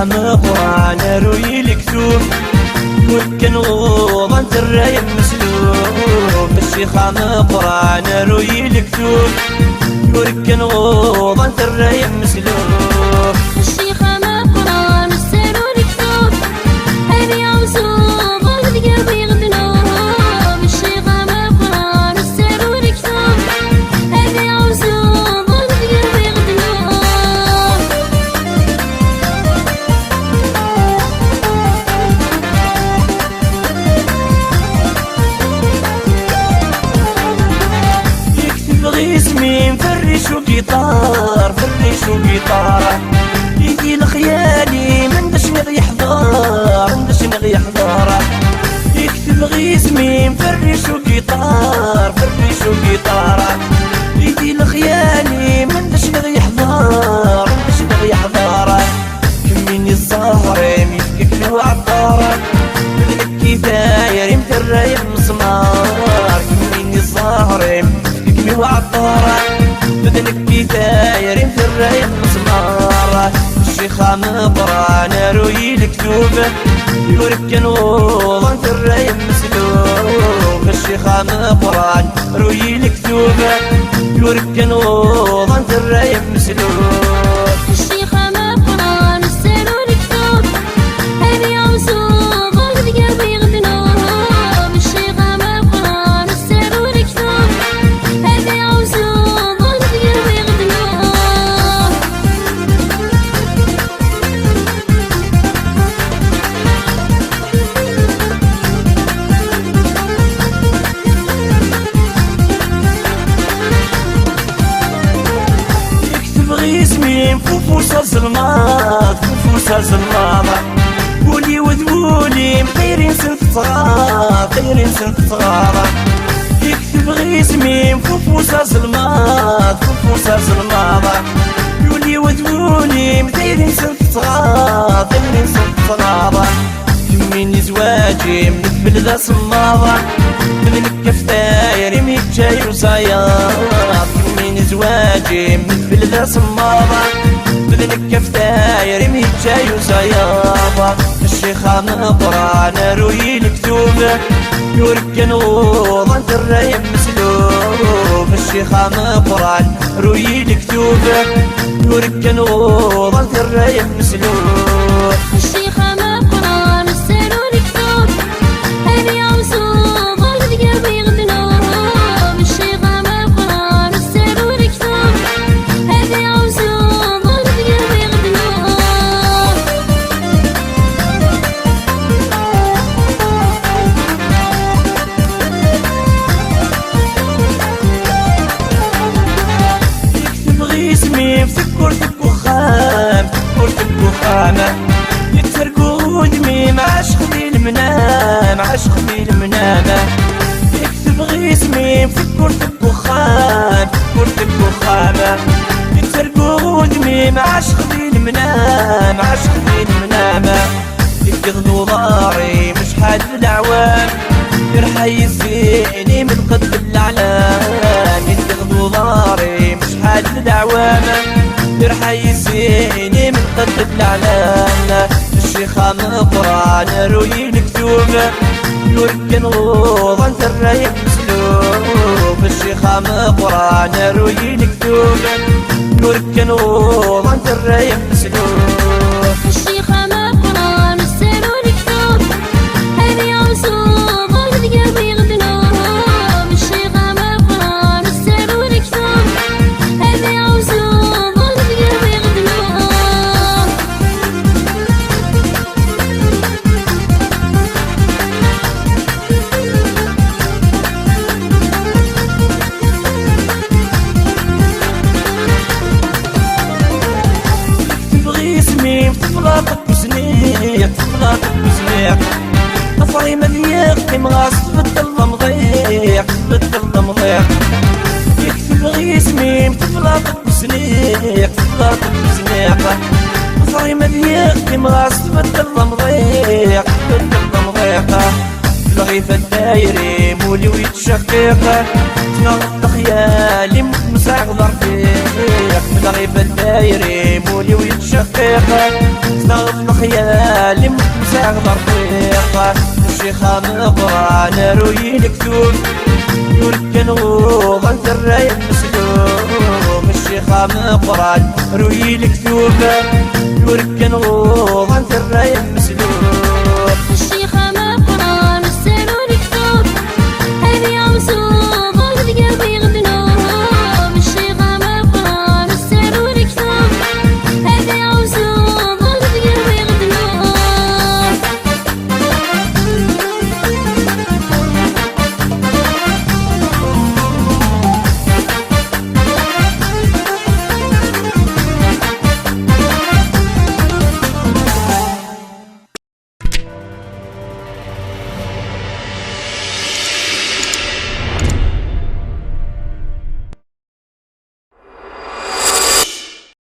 مقران روي الكتوب ولكن غوضا الراي مسلوب الشيخة مقران روي الكتوب ولكن غوضا الراي مسلوب الشيخة مقران السير والكتوب هذي عوزوب والقلب يغدنوب الشيخة مقران السير والكتوب هذي عوزوب والقلب يغدنوب يكتب غي اسمي مفرش وقيطار فرش وقيطار يجي لخيالي من دش نغي حضار من دش نغي حضار يكتب غي اسمي مفرش وقيطار فرش وقيطار يجي لخيالي من دش نغي حضار من دش نغي حضار كميني الزهر يفكك له عطار مثلك كفاية يمت الرايب مسمار كميني الزهر يفكك له عطار مثلك كفاية يمت الرايب مسمار الشيخة مقران روي الكتوب يوركن وضن في الرايب مسلوب الشيخة مقران روي الكتوب يوركن وضن في الرايب مسلوب الشيخة مقران السير والكتوب هذي عوزوب والقلب يغدنوب الشيخة مقران السير والكتوب هذي عوزوب والقلب يغدنوب يكتب غي اسمي مفوفوسة زلماط مفوفوسة زلماط قولي وذولي مخيرين سنة صغار خيرين سنة صغار يكتب غي اسمي مفوفوسة زلماط مفوفوسة زلماط قولي وذولي مخيرين سنة صغار خيرين سنة صغار كميني زواجي من البلدة صماضة من الكفتاير يميك جاي وصياد كميني زواجي من البلدة صماضة من الكفتاير يميك جاي وصياد الشيخة مقران روي الكتوب يوركن وضن الرايب مسلوب الشيخة مقران روي الكتوب يوركن وضن الرايب مسلوب الشيخة مقران السير والكتوب هذي عوزوب والقلب يغدنوب الشيخة مقران السير والكتوب هذي عوزوب والقلب يغدنوب يكتب غي اسمي في كرة وخام كرة وخامة يتسرقوا دمي مع عشقي المنام عشقي المنام يكتب غي اسمي في كرة وخام كرة وخامة يتسرقوا دمي مع عشقي المنام عشقي المنام يكذبوا ضاري مش حاد بالعوام يرحى يزيني من قد الأعلام يكذبوا ضاري مش حاد بالعوام يرحى يزيني من قد الأعلام الشيخة مقران روي الكتوب يوركن وضن في الرايب مسلوب الشيخة مقران روي الكتوب يوركن وضن في الرايب مسلوب الشيخة مقران السير والكتوب هذي عوزوب والقلب يغدنوب الشيخة مقران السير والكتوب هذي عوزوب والقلب يغدنوب تبغي اسمي تفلاطك بسنيك تفلاطك بسنيك طفري مليق مغاص بالضل مضيق بالضل مضيق يكتب غي اسمي تفلاطك بسنيك تفلاطك بسنيك طفري مليق مغاص بالضل مضيق بالضل مضيق الغيث الدايري مولي ويتشقيق تنغط خيالي مساق ضربيق الغيث الدايري مولي ويتشقيق تنغط خيالي متمساق برطيقة الشيخة مقران روي الكتوب يركن غوغا الراي المسلوم الشيخة مقران روي الكتوب يركن غوغا الراي المسلوم